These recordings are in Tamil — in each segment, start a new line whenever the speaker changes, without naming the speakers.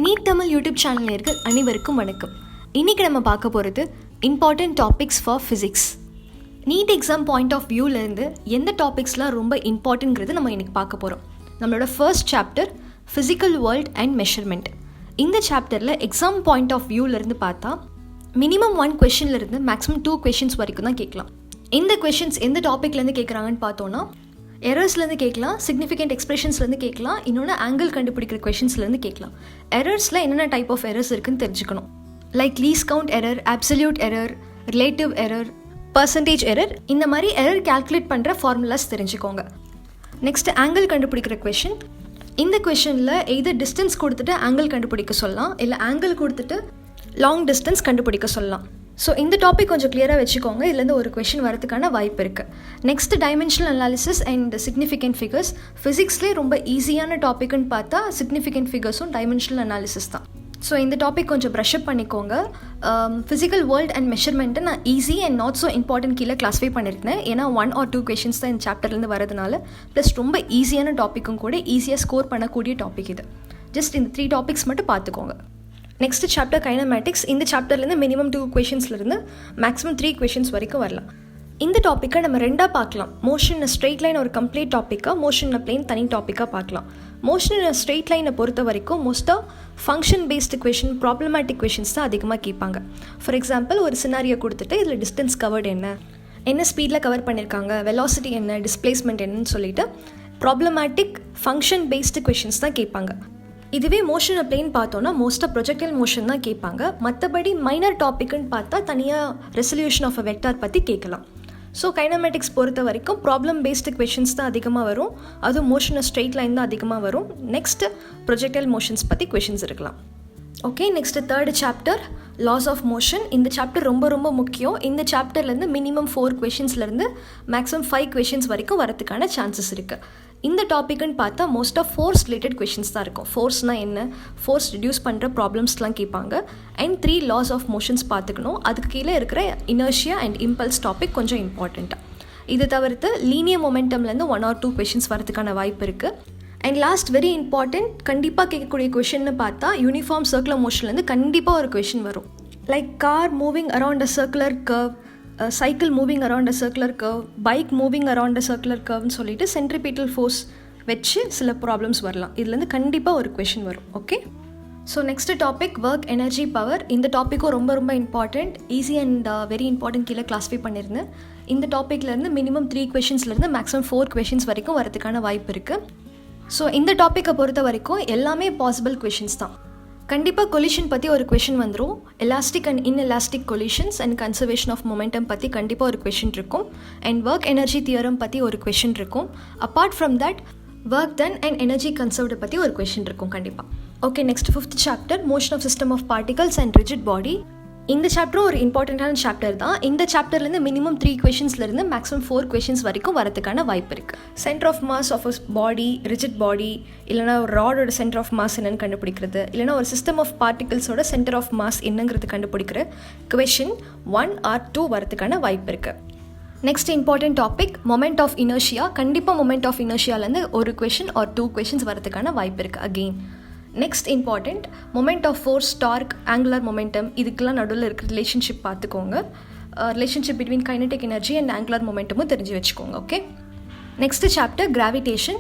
நீட் தமிழ் யூடியூப் சேனல் நேயர்கள் அனைவருக்கும் வணக்கம். இன்றைக்கி நம்ம பார்க்க போகிறது important topics for physics. NEET exam point of வியூலேருந்து எந்த டாபிக்ஸ்லாம் ரொம்ப இம்பார்ட்டன்ட்ங்கிறது நம்ம இன்றைக்கி பார்க்க போகிறோம். நம்மளோட first chapter physical world and measurement. இந்த சாப்டரில் எக்ஸாம் பாயிண்ட் ஆஃப் வியூலேருந்து பார்த்தா மினிமம் 1 கொஷின்லேருந்து மேக்ஸிமம் 2 கொஷின்ஸ் வரைக்கும் தான் கேட்கலாம். இந்த கொஷின்ஸ் எந்த டாப்பிக்லேருந்து கேட்குறாங்கன்னு பார்த்தோன்னா எரர்ஸ்லேருந்து கேட்கலாம், சிக்னிஃபிகண்ட் எக்ஸ்பிரஷன்ஸ்லேருந்து கேட்கலாம், இன்னொன்று ஆங்கிள் கண்டுபிடிக்கிற கொஷின்ஸ்லேருந்து கேட்கலாம். எரர்ஸில் என்னென்ன டைப் ஆஃப் எரர்ஸ் இருக்குன்னு தெரிஞ்சுக்கணும். Like least count error, absolute error, relative error, percentage error, இந்த மாதிரி எரர் கால்குலேட் பண்ணுற ஃபார்முலாஸ் தெரிஞ்சுக்கோங்க. நெக்ஸ்ட் ஆங்கிள் கண்டுபிடிக்கிற கொஷின். இந்த கொஷனில் எய்தர் டிஸ்டன்ஸ் கொடுத்துட்டு ஆங்கிள் கண்டுபிடிக்க சொல்லலாம், இல்லை ஆங்கிள் கொடுத்துட்டு லாங் டிஸ்டன்ஸ் கண்டுபிடிக்க சொல்லலாம். ஸோ இந்த டாபிக் கொஞ்சம் கிளியராக வச்சுக்கோங்க. இதுலேருந்து ஒரு கொஷின் வரதுக்கான வாய்ப்பு இருக்குது. Next dimensional analysis and significant figures. ஃபிசிக்ஸ்லேயே ரொம்ப ஈஸியான டாப்பிக்னு பார்த்தா சிக்னிஃபிகண்ட் ஃபிகர்ஸும் டைமென்ஷனல் அனாலிசிஸ் தான். ஸோ இந்த டாபிக் கொஞ்சம் ப்ரஷ்அப் பண்ணிக்கோங்க. ஃபிசிக்கல் வேர்ல்ட் அண்ட் மெஷர்மெண்ட்டை நான் easy and not so important கீழே கிளாஸிஃபை பண்ணியிருக்கேன். ஏன்னா 1 or 2 கொஷின்ஸ் தான் இந்த சாப்டர்லேருந்து வரதுனால, ப்ளஸ் ரொம்ப ஈஸியான டாப்பிக்கும் கூட, ஈஸியாக ஸ்கோர் பண்ணக்கூடிய டாபிக் இது. ஜஸ்ட் இந்த 3 டாபிக்ஸ் மட்டும் பார்த்துக்கோங்க. Next chapter kinematics. இந்த சாப்டர்லேருந்து மினிமம் 2 கொஷின்ஸ்லேருந்து மேக்ஸிமம் 3 கொஷின்ஸ் வரைக்கும் வரலாம். இந்த டாப்பிக்கை நம்ம ரெண்டாக பார்க்கலாம். மோஷன் ஸ்ட்ரெயிட் லைன் ஒரு கம்ப்ளீட் டாப்பிக்காக, மோஷன் பிளேன் தனி டாப்பிக்காக பார்க்கலாம். மோஷன் ஸ்ட்ரெயிட் லைனை பொறுத்த வரைக்கும் மோஸ்ட்டாக function based question, problematic questions தான் அதிகமாக கேட்பாங்க. ஃபார் எக்ஸாம்பிள் ஒரு சினாரியோ கொடுத்துட்டு இதில் டிஸ்டன்ஸ் கவர்டு என்ன ஸ்பீடில் கவர் பண்ணியிருக்காங்க, வெலாசிட்டி என்ன, டிஸ்பிளேஸ்மெண்ட் என்னன்னு சொல்லிட்டு ப்ராப்ளமேட்டிக் ஃபங்க்ஷன் பேஸ்டு கொஷின்ஸ் தான் கேட்பாங்க. இதுவே மோஷன் பிளேன் பார்த்தோன்னா மோஸ்ட்டாக ப்ரொஜெக்டைல் மோஷன் தான் கேட்பாங்க. மற்றபடி மைனர் டாப்பிக்குன்னு பார்த்தா தனியாக ரெசல்யூஷன் ஆஃப் அ வெக்டார் பற்றி கேட்கலாம். ஸோ கைனமேட்டிக்ஸ் பொறுத்த வரைக்கும் ப்ராப்ளம் பேஸ்டு கொஷின்ஸ் தான் அதிகமாக வரும். அதுவும் மோஷன் ஸ்ட்ரெயிட் லைன் தான் அதிகமாக வரும். நெக்ஸ்ட் ப்ரொஜெக்டைல் மோஷன்ஸ் பற்றி கொஷின்ஸ் இருக்கலாம். Okay, next third chapter laws of motion. இந்த சாப்டர் ரொம்ப ரொம்ப முக்கியம். இந்த சாப்டர்லேருந்து மினிமம் 4 கொஷின்ஸ்லேருந்து மேக்ஸிமம் 5 கொஷின்ஸ் வரைக்கும் வரதுக்கான சான்சஸ் இருக்குது. இந்த டாப்பிக்குன்னு பார்த்தா மோஸ்ட்டாக ஃபோர்ஸ் ரிலேட்டட் கொஷின்ஸ் தான் இருக்கும். ஃபோர்ஸ்னால் என்ன, ஃபோர்ஸ் ரிடியூஸ் பண்ணுற ப்ராப்ளம்ஸ்லாம் கேட்பாங்க. அண்ட் 3 லாஸ் ஆஃப் மோஷன்ஸ் பார்த்துக்கணும். அதுக்கு கீழே இருக்கிற இனர்ஷியா அண்ட் இம்பல்ஸ் டாபிக் கொஞ்சம் இம்பார்ட்டண்ட்டாக. இது தவிர்த்து லீனியர் மொமெண்டம்லேருந்து 1 or 2 கொஷின்ஸ் வரதுக்கான வாய்ப்பு இருக்குது. அண்ட் லாஸ்ட் வெரி இம்பார்ட்டண்ட், கண்டிப்பாக கேட்கக்கூடிய கொஷின்னு பார்த்தா யூனிஃபார்ம் சர்க்குலர் மோஷன்லேருந்து கண்டிப்பாக ஒரு கொஷின் வரும். Like car moving around a circular curve, cycle moving around a circular curve, bike moving around a circular கர்வ்னு சொல்லிட்டு சென்ட்ரிபீட்டல் ஃபோர்ஸ் வச்சு சில ப்ராப்ளம்ஸ் வரலாம். இதுலேருந்து கண்டிப்பாக ஒரு கொஷின் வரும். Okay, so next topic work energy power. இந்த டாப்பிக்கும் ரொம்ப ரொம்ப important, easy and very important கீழே கிளாஸிஃபை பண்ணியிருந்தேன். இந்த டாப்பிக்லேருந்து மினிமம் 3 கொஷின்ஸ்லேருந்து மேக்ஸிமம் 4 கொஷின்ஸ் வரைக்கும் வரதுக்கான வாய்ப்பு இருக்குது. ஸோ இந்த டாப்பிக்கை பொறுத்த வரைக்கும் எல்லாமே பாசிபிள் கொஷின்ஸ் தான். கண்டிப்பாக கொலிஷன் பற்றி ஒரு கொஷின் வந்துடும். Elastic and inelastic collisions and conservation of momentum பற்றி கண்டிப்பாக ஒரு கொஷின் இருக்கும். அண்ட் ஒர்க் எனர்ஜி தியரம் பற்றி ஒரு கொஷின் இருக்கும். Apart from that work done and energy conserved பற்றி ஒரு கொஷின் இருக்கும் கண்டிப்பாக. Okay, next 5th chapter motion of system of particles and rigid body. இந்த சாப்டரும் ஒரு இம்பார்ட்டண்ட்டான சாப்டர் தான். இந்த சாப்டர்லேருந்து மினிமம் 3 கொஷின்ஸ்லேருந்து மேக்ஸிமம் 4 கொஷின்ஸ் வரைக்கும் வரதுக்கான வாய்ப்பு இருக்குது. Centre of mass of a body, rigid body, இல்லைனா ஒரு ராடோட சென்டர் ஆஃப் மாஸ் என்னன்னு கண்டுபிடிக்கிறது, இல்லைனா ஒரு சிஸ்டம் ஆஃப் பார்ட்டிகல்ஸோட சென்டர் ஆஃப் மாஸ் என்னங்கிறது கண்டுபிடிக்கிற கொஷின் 1 or 2 வரதுக்கான வாய்ப்பு இருக்குது. Next important topic moment of inertia. கண்டிப்பாக மொமெண்ட் ஆஃப் இனர்ஷியாலேருந்து ஒரு கொஷின் or 2 கொஷின்ஸ் வரதுக்கான வாய்ப்பு இருக்குது again. Next important moment of force, torque, angular momentum. இதுக்கெல்லாம் நடுவில் இருக்கிற ரிலேஷன்ஷிப் பார்த்துக்கோங்க. Relationship between kinetic energy and angular மொமெண்டமும் தெரிஞ்சு வச்சுக்கோங்க. Okay, next chapter gravitation.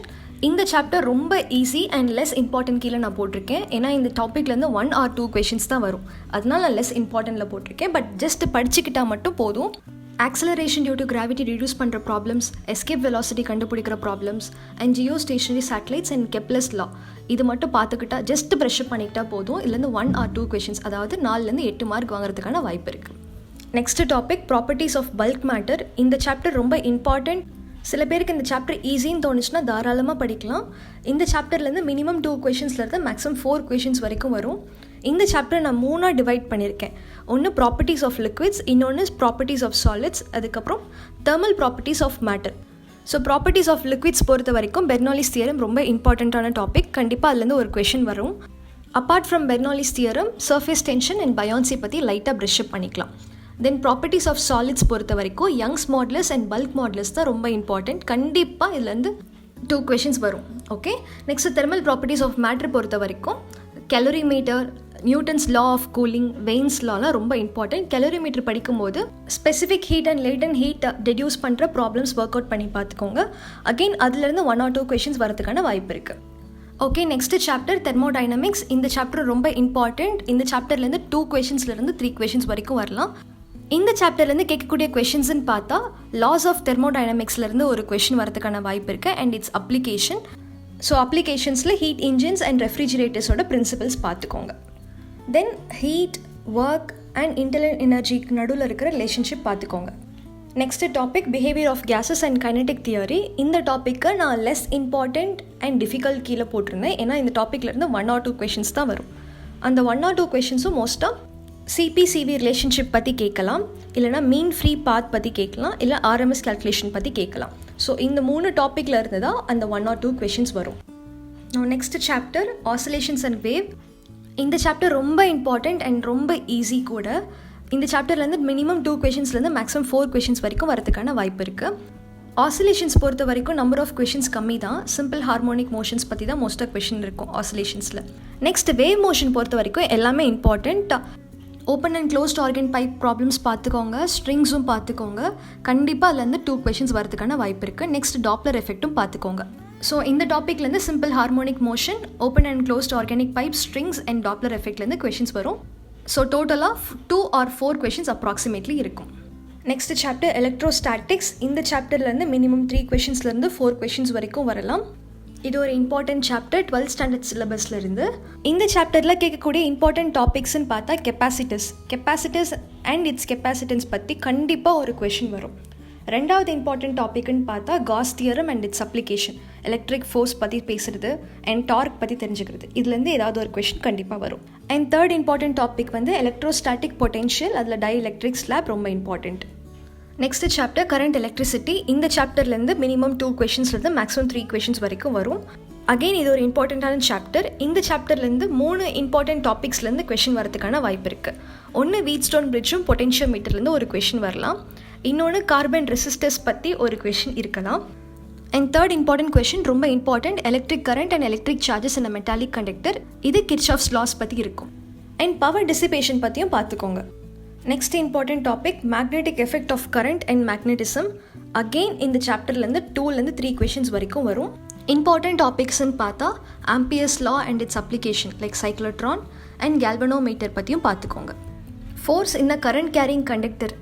இந்த சாப்டர் ரொம்ப ஈஸி அண்ட் லெஸ் இம்பார்ட்டன்ட் கீழே நான் போட்டிருக்கேன். ஏன்னா இந்த டாப்பிக்லேருந்து 1 or 2 கொஷின்ஸ் தான் வரும். அதனால நான் லெஸ் இம்பார்ட்டன்ட்டில் போட்டிருக்கேன். பட் ஜஸ்ட் படிச்சுக்கிட்டால் மட்டும் போதும். Acceleration due to gravity reduce பண்ணுற ப்ராப்ளம்ஸ், எஸ்கேப் வெலாசிட்டி கண்டுபிடிக்கிற problems, and geostationary satellites and Kepler's law, இது மட்டும் பார்த்துக்கிட்டா ஜஸ்ட் ப்ரெஷ்அப் பண்ணிக்கிட்டா போதும். இதுலேருந்து 1 or 2 கொஷின்ஸ், அதாவது 4லேருந்து 8 மார்க் வாங்குறதுக்கான வாய்ப்பு இருக்குது. Next topic properties of bulk matter. இந்த சாப்டர் ரொம்ப இம்பார்ட்டண்ட். சில பேருக்கு இந்த சாப்டர் ஈஸின்னு தோணுச்சுன்னா தாராளமாக படிக்கலாம். இந்த சாப்டர்லேருந்து மினிமம் 2 கொஷின்ஸ்லேருந்து மேக்ஸிமம் 4 கொஷின்ஸ் வரைக்கும் வரும். இந்த சாப்டர் நான் 3ஆக டிவைட் பண்ணியிருக்கேன். ஒன்று ப்ராப்பர்ட்டிஸ் ஆஃப் லிக்விட்ஸ், இன்னொன்று ப்ராப்பர்ட்டிஸ் ஆஃப் சாலிட்ஸ், அதுக்கப்புறம் thermal properties of matter. So properties of liquids பொறுத்த வரைக்கும் பெர்னோலிஸ் தியரம் ரொம்ப இம்பார்ட்டண்ட்டான டாபிக். கண்டிப்பாக அதுலேருந்து ஒரு கொஷின் வரும். Apart from Bernoulli's theorem surface tension and buoyancy பற்றி லைட்டாக ப்ரெஷ்அப் பண்ணிக்கலாம். தென் ப்ராப்பர்ட்டிஸ் ஆஃப் சாலிட்ஸ் பொறுத்த வரைக்கும் Young's modulus and bulk modulus தான் ரொம்ப இம்பார்ட்டண்ட். கண்டிப்பாக இதுலேருந்து 2 கொஷின்ஸ் வரும். Okay, next thermal properties of matter பொறுத்த வரைக்கும் calorimeter, Newton's law of cooling, Wien's லாலாம் ரொம்ப இம்பார்ட்டன்ட். கலோரிமீட்டர் படிக்கும்போது specific heat and latent heat deduce பண்ணுற ப்ராப்ளம்ஸ் ஒர்க் அவுட் பண்ணி பார்த்துக்கோங்க. அகெயின் அதுலேருந்து 1 or 2 கொஷின்ஸ் வரதுக்கான வாய்ப்பு இருக்குது. Okay, next chapter thermodynamics. இந்த சாப்டர் ரொம்ப இம்பார்ட்டண்ட். இந்த சாப்டர்லேருந்து 2 கொஷின்ஸ்லேருந்து 3 கொஷின்ஸ் வரைக்கும் வரலாம். இந்த சாப்டர்லேருந்து கேட்கக்கூடிய கொஷின்ஸ்ன்னு பார்த்தா லாஸ் ஆஃப் தெர்மோடைனமிக்ஸ்லேருந்து ஒரு கொஷின் வரதுக்கான வாய்ப்பு இருக்குது அண்ட் இட்ஸ் அப்ளிகேஷன். ஸோ அப்ளிகேஷன்ஸில் ஹீட் இன்ஜின்ஸ் அண்ட் ரெஃப்ரிஜிரேட்டர்ஸோட பிரின்சிபல்ஸ் பார்த்துக்கோங்க. Then heat, work and internal எனர்ஜிக்கு நடுவில் இருக்கிற ரிலேஷன்ஷிப் பார்த்துக்கோங்க. Next topic behaviour of gases and kinetic theory. இந்த டாப்பிக்கை நான் லெஸ் இம்பார்ட்டண்ட் அண்ட் டிஃபிகல்ட் கீழே போட்டிருந்தேன். ஏன்னா இந்த டாப்பிக்லேருந்து 1 or 2 கொஷின்ஸ் தான் வரும். அந்த 1 or 2 கொஷின்ஸும் மோஸ்ட்டாக சிபிசிவி ரிலேஷன்ஷிப் பற்றி கேட்கலாம், இல்லைனா மீன் ஃப்ரீ பாத் பற்றி கேட்கலாம், இல்லை ஆர்எம்எஸ் கேல்குலேஷன் பற்றி கேட்கலாம். ஸோ இந்த 3 டாப்பிக்கில் இருந்து தான் அந்த 1 or 2 கொஷின்ஸ் வரும். Next chapter oscillations and wave. இந்த சாப்டர் ரொம்ப இம்பார்ட்டண்ட் அண்ட் ரொம்ப ஈஸி கூட. இந்த சாப்டர்லேருந்து மினிமம் 2 கொஷின்ஸ்லேருந்து மேக்ஸிமம் 4 கொஷின்ஸ் வரைக்கும் வரதுக்கான வாய்ப்பு இருக்குது. ஆசிலேஷன்ஸ் பொறுத்த வரைக்கும் நம்பர் ஆஃப் கொஷின்ஸ் கம்மி தான். சிம்பிள் ஹார்மோனிக் மோஷன்ஸ் பற்றி தான் மோஸ்ட் ஆஃப் கொஷின் இருக்கும் ஆசிலேஷன்ஸில். நெக்ஸ்ட் வேவ் மோஷன் பொறுத்த வரைக்கும் எல்லாமே important. Open and closed organ pipe problems பார்த்துக்கோங்க, ஸ்ட்ரிங்ஸும் பார்த்துக்கோங்க. கண்டிப்பாக அதுலேருந்து 2 கொஷின்ஸ் வரதுக்கான வாய்ப்பு இருக்குது. நெக்ஸ்ட் டாப்லர் எஃபெக்ட்டும் பார்த்துக்கோங்க. ஸோ இந்த டாப்பிக்லேருந்து simple harmonic motion, open and closed organic pipe, strings and Doppler எஃபெக்ட்லேருந்து கொஷின்ஸ் வரும். ஸோ டோட்டலாக 2 or 4 கொஷின்ஸ் அப்ராக்சிமேட்லி இருக்கும். Next chapter electrostatics. இந்த சாப்டர்லேருந்து மினிமம் 3 கொஷின்ஸ்லேருந்து 4 கொஷின்ஸ் வரைக்கும் வரலாம். இது ஒரு இம்பார்ட்டன்ட் சாப்டர் 12th ஸ்டாண்டர்ட் சிலபஸில் இருந்து. இந்த சாப்டரில் கேட்கக்கூடிய இம்பார்ட்டன்ட் டாபிக்ஸ்ன்னு பார்த்தா கெப்பாசிட்டர்ஸ் அண்ட் இட்ஸ் கெப்பாசிட்டன்ஸ் பற்றி கண்டிப்பாக ஒரு கொஷின் வரும். ரெண்டாவது இம்பார்ட்டன்ட் டாபிக்னு பார்த்தா Gauss theorem and it's application, electric force பற்றி பேசுகிறது அண்ட் டார்க் பற்றி தெரிஞ்சுக்கிறது. இதுலேருந்து ஏதாவது ஒரு கொஷின் கண்டிப்பாக வரும். அண்ட் தேர்ட் இம்பார்ட்டன்ட் டாபிக் வந்து எலக்ட்ரோஸ்டாட்டிக் பொட்டென்ஷியல், அதில் டைஎலக்ட்ரிக் ஸ்லாப் ரொம்ப important. Next chapter current electricity. இந்த சாப்டர்லேருந்து மினிமம் 2 கொஷின்ஸ்லேருந்து மேக்ஸிமம் 3 கொஷின்ஸ் வரைக்கும் வரும். அகெயின் இது ஒரு இம்பார்ட்டண்ட்டான சாப்டர். இந்த சாப்டர்லேருந்து 3 இம்பார்ட்டன்ட் டாபிக்ஸ்லேருந்து கொஷின் வரதுக்கான வாய்ப்பு இருக்குது. ஒன்று வீட்ஸ்டோன் பிரிட்ஜும் பொட்டென்ஷியோமீட்டர்லேருந்து ஒரு கொஷின் வரலாம். இன்னொன்று கார்பன் ரெசிஸ்டர்ஸ் பற்றி ஒரு கொஷின் இருக்கலாம். அண்ட் தேர்ட் இம்பார்ட்டன்ட் கொஷின் ரொம்ப important, electric current and electric charges in metallic conductor. இது கிர்ச்சாஃப்ஸ் லாஸ் பற்றி இருக்கும். அண்ட் பவர் டிசிபேஷன் பற்றியும் பார்த்துக்கோங்க. Next important topic magnetic effect of current and magnetism. Again இந்த சாப்டர்லேருந்து 2லேருந்து 3 கொஷின்ஸ் வரைக்கும் வரும். இம்பார்ட்டன்ட் டாபிக்ஸ்ன்னு பார்த்தா Ampere's law and it's application like cyclotron and galvanometer பற்றியும் பார்த்துக்கோங்க. Force in a current carrying conductor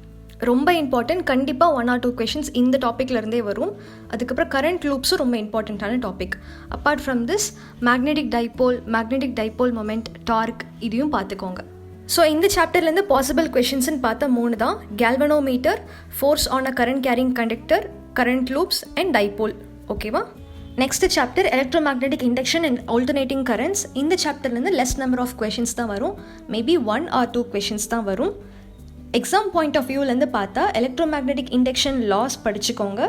ரொம்ப இம்பார்ட்டன்ட். கண்டிப்பாக 1 or 2 கொஷின்ஸ் இந்த டாப்பிக்லேருந்தே வரும். அதுக்கப்புறம் கரண்ட் லூப்ஸும் ரொம்ப இம்பார்ட்டண்ட்டான topic. Apart from this magnetic dipole moment, torque, இதையும் பார்த்துக்கோங்க. ஸோ இந்த சாப்டர்லேருந்து பாசிபிள் கொஷின்ஸ்ன்னு பார்த்தா 3 தான். Galvanometer, force on a current carrying conductor, current loops and dipole. ஓகேவா? Next chapter electromagnetic induction and alternating currents. இந்த சாப்டர்லேருந்து லெஸ் நம்பர் ஆஃப் கொஷின்ஸ் தான் வரும். மேபி 1 or 2 கொஷின்ஸ் தான் வரும். எக்ஸாம் பாயிண்ட் ஆஃப் வியூலேருந்து பார்த்தா எலக்ட்ரோமேக்னெட்டிக் இண்டக்ஷன் லாஸ் படிச்சுக்கோங்க.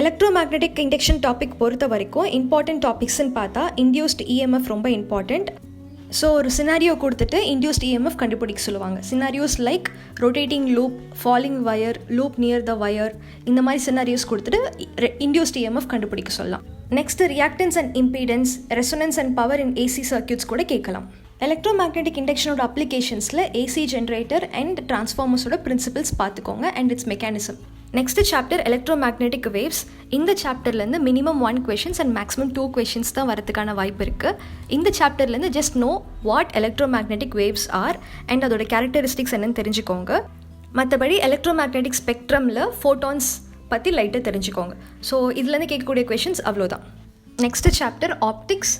எலக்ட்ரோமேக்னெட்டிக் இண்டக்ஷன் டாபிக் பொறுத்த வரைக்கும் இம்பார்ட்டன்ட் டாபிக்ஸ்ன்னு பார்த்தா இன்டியூஸ்ட் இஎம்எஃப் ரொம்ப இம்பார்ட்டண்ட். ஸோ ஒரு சினாரியோ கொடுத்துட்டு இன்டியூஸ்ட் இஎம்எஃப் கண்டுபிடிக்க சொல்லுவாங்க. Scenarios like rotating loop, falling wire, loop near the wire, இந்த மாதிரி சினாரியோஸ் கொடுத்துட்டு இன்டியூஸ்ட் இஎம்எஃப் கண்டுபிடிக்க சொல்லலாம். Next reactance and impedance, resonance and power in AC circuits கூட கேட்கலாம். எலக்ட்ரோமேக்னெட்டிக் இண்டக்ஷனோட அப்ளிகேஷன்ஸில் ஏசி ஜென்ரேட்டர் அண்ட் டிரான்ஸ்ஃபார்மர்ஸோட பிரின்சிபல்ஸ் பார்த்துக்கோங்க and it's mechanism. Next chapter electromagnetic waves. இந்த சாப்டர்லேருந்து minimum 1 questions and maximum 2 questions தான் வரதுக்கான வாய்ப்பு இருக்குது. இந்த சாப்டர்லேருந்து just know what electromagnetic waves are and அதோட கேரக்டரிஸ்டிக்ஸ் என்னன்னு தெரிஞ்சுக்கோங்க. மற்றபடி எலக்ட்ரோமேக்னெட்டிக் ஸ்பெக்ட்ரமில் ஃபோட்டான்ஸ் பற்றி லைட்டாக தெரிஞ்சுக்கோங்க. ஸோ இதுலேருந்து கேட்கக்கூடிய கொஷின்ஸ் அவ்வளோதான். நெக்ஸ்ட் சாப்டர் ஆப்டிக்ஸ்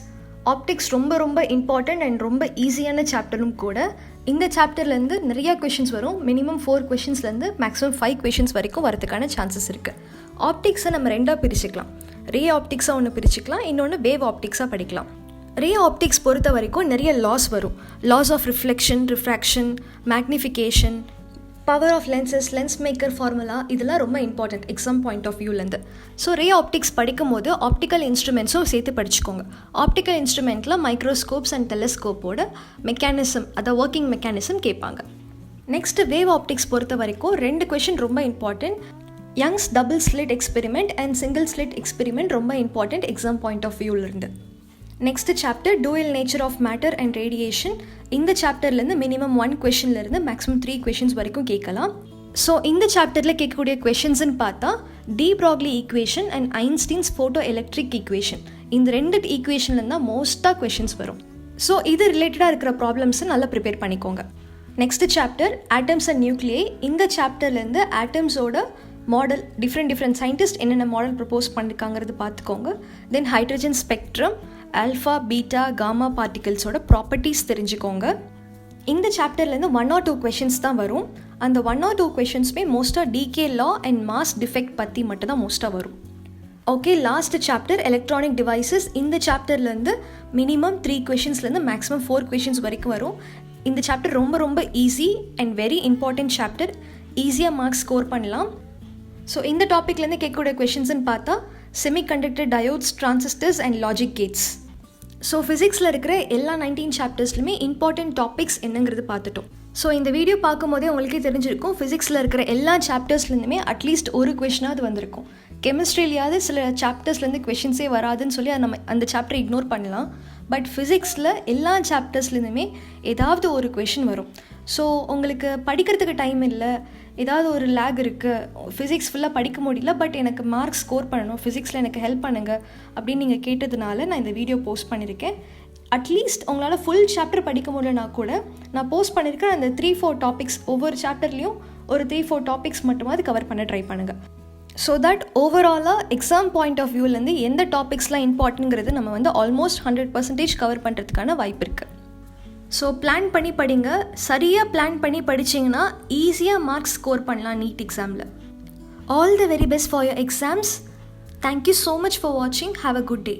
ரொம்ப இம்பார்ட்டண்ட் அண்ட் ரொம்ப ஈஸியான சாப்டரும் கூட. இந்த சாப்டர்லேருந்து நிறையா கொஷின்ஸ் வரும். மினிமம் 4 கொஷின்ஸ்லேருந்து மேக்ஸிமம் 5 கொஷின்ஸ் வரைக்கும் வரதுக்கான சான்சஸ் இருக்குது. ஆப்டிக்ஸை நம்ம 2ஆக பிரிச்சுக்கலாம். ரே ஆப்டிக்ஸாக ஒன்று பிரிச்சுக்கலாம், இன்னொன்று வேவ் ஆப்டிக்ஸாக படிக்கலாம். ரே ஆப்டிக்ஸ் பொறுத்த வரைக்கும் நிறைய லாஸ் வரும். Laws of reflection, refraction, magnification, power of lenses, lens maker formula, இதெல்லாம் ரொம்ப இம்பார்ட்டன்ட் எக்ஸாம் பாயிண்ட் ஆஃப் வியூலேருந்து. ஸோ ரே ஆப்டிக்ஸ் படிக்கும் போது ஆப்டிக்கல் இன்ஸ்ட்ருமெண்ட்ஸும் சேர்த்து படிச்சுக்கோங்க. ஆப்டிக்கல் இன்ஸ்ட்ருமெண்ட்டில் மைக்ரோஸ்கோப்ஸ் அண்ட் டெலஸ்கோப்போட மெக்கானிசம், அதை ஒர்க்கிங் மெக்கானிசம் கேட்பாங்க. நெக்ஸ்ட் வேவ் ஆப்டிக்ஸ் பொறுத்த வரைக்கும் 2 கொஷின் ரொம்ப important. Young's double slit experiment and single slit experiment ரொம்ப இம்பார்ட்டன்ட் எக்ஸாம் பாயிண்ட் ஆஃப் வியூலேருந்து. Next chapter dual nature of matter and radiation. இந்த சாப்டர்லேருந்து மினிமம் 1 கொஷின்லேருந்து மேக்ஸிமம் 3 கொஷின்ஸ் வரைக்கும் கேட்கலாம். ஸோ இந்த சாப்டரில் கேட்கக்கூடிய கொஷின்ஸ்ன்னு பார்த்தா de Broglie equation and Einstein's photo electric equation, இந்த 2 ஈக்குவேஷன்லேருந்து தான் மோஸ்ட்டாக கொஷின்ஸ் வரும். ஸோ இது ரிலேட்டடாக இருக்கிற ப்ராப்ளம்ஸை நல்லா ப்ரிப்பேர் பண்ணிக்கோங்க. Next chapter atoms and nuclei. இந்த சாப்டர்லேருந்து ஆட்டம்ஸோட மாடல் டிஃப்ரெண்ட் சயின்டிஸ்ட் என்னென்ன மாடல் ப்ரப்போஸ் பண்ணியிருக்காங்கிறது பார்த்துக்கோங்க. Then hydrogen spectrum, alpha beta gamma பார்ட்டிகல்ஸோட ப்ராப்பர்ட்டிஸ் தெரிஞ்சுக்கோங்க. இந்த சாப்டர்லேருந்து 1 or 2 கொஷின்ஸ் தான் வரும். அந்த 1 or 2 கொஷின்ஸுமே மோஸ்ட்டாக decay law and mass defect பற்றி மட்டும் தான் மோஸ்ட்டாக வரும். Okay, last chapter electronic devices. இந்த சாப்டர்லேருந்து மினிமம் 3 கொஷின்ஸ்லேருந்து மேக்ஸிமம் 4 கொஷின்ஸ் வரைக்கும் வரும். இந்த சாப்டர் ரொம்ப easy and very important chapter. ஈஸியாக மார்க்ஸ் ஸ்கோர் பண்ணலாம். ஸோ இந்த டாப்பிக்லேருந்து கேட்கக்கூடிய கொஷின்ஸ்ன்னு பார்த்தா semiconductor diodes, transistors and logic gates. So ஃபிசிக்ஸில் இருக்கிற எல்லா 19 சாப்டர்ஸ்லையுமே இம்பார்ட்டன்ட் டாபிக்ஸ் என்னங்கிறது பார்த்துட்டோம். ஸோ இந்த வீடியோ பார்க்கும்போதே உங்களுக்கே தெரிஞ்சிருக்கும் ஃபிசிக்ஸில் இருக்கிற எல்லா சாப்டர்ஸ்லேருந்துமே அட்லீஸ்ட் ஒரு கொஷினாவது வந்திருக்கும். கெமிஸ்ட்ரியிலையாவது சில சாப்டர்ஸ்லேருந்து கொஷின்ஸே வராதுன்னு சொல்லி நம்ம அந்த சாப்டரை இக்னோர் பண்ணலாம். பட் ஃபிசிக்ஸில் எல்லா சாப்டர்ஸ்லேருந்துமே ஏதாவது ஒரு கொஷின் வரும். ஸோ உங்களுக்கு படிக்கிறதுக்கு டைம் இல்லை, ஏதாவது ஒரு லேக் இருக்குது, ஃபிசிக்ஸ் ஃபுல்லாக படிக்க முடியல, பட் எனக்கு மார்க்ஸ் ஸ்கோர் பண்ணணும், ஃபிசிக்ஸில் எனக்கு ஹெல்ப் பண்ணுங்கள் அப்படின்னு நீங்கள் கேட்டதுனால நான் இந்த வீடியோ போஸ்ட் பண்ணியிருக்கேன். அட்லீஸ்ட் உங்களால் ஃபுல் சாப்டர் படிக்க முடியலனா கூட நான் போஸ்ட் பண்ணியிருக்கேன் அந்த 3-4 டாபிக்ஸ், ஒவ்வொரு சாப்டர்லேயும் ஒரு 3-4 டாபிக்ஸ் மட்டுமாவது கவர் பண்ண ட்ரை பண்ணுங்கள். ஸோ தட் ஓவராலாக எக்ஸாம் பாயிண்ட் ஆஃப் வியூலேருந்து எந்த டாபிக்ஸ்லாம் இம்பார்ட்டன்ங்கிறது நம்ம வந்து ஆல்மோஸ்ட் 100% கவர் பண்ணுறதுக்கான வாய்ப்பு இருக்குது. ஸோ பிளான் பண்ணி படிங்க. சரியாக பிளான் பண்ணி படிச்சிங்கன்னா ஈஸியாக மார்க்ஸ் ஸ்கோர் பண்ணலாம் நீட் எக்ஸாமில். All the very best for your exams. Thank you so much for வாட்சிங். Have a good day.